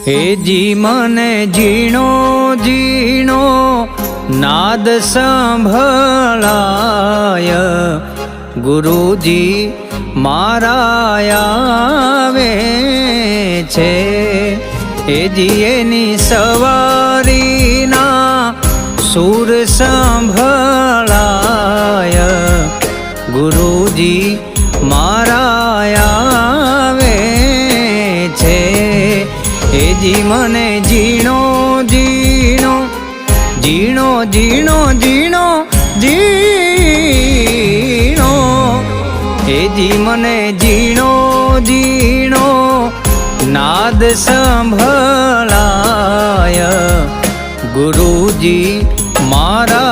हे जी मने जीणो जीणो नाद संभळाय गुरुजी मारा आवे छे। हे जी एनी सवारीना सूर संभळाय गुरुजी मारा आवे छे। हे जी मने जीणो जीणो जीणो जीणो जीणो जीणो हे जी मने जीणो जीणो नाद संभळाय गुरुजी मारा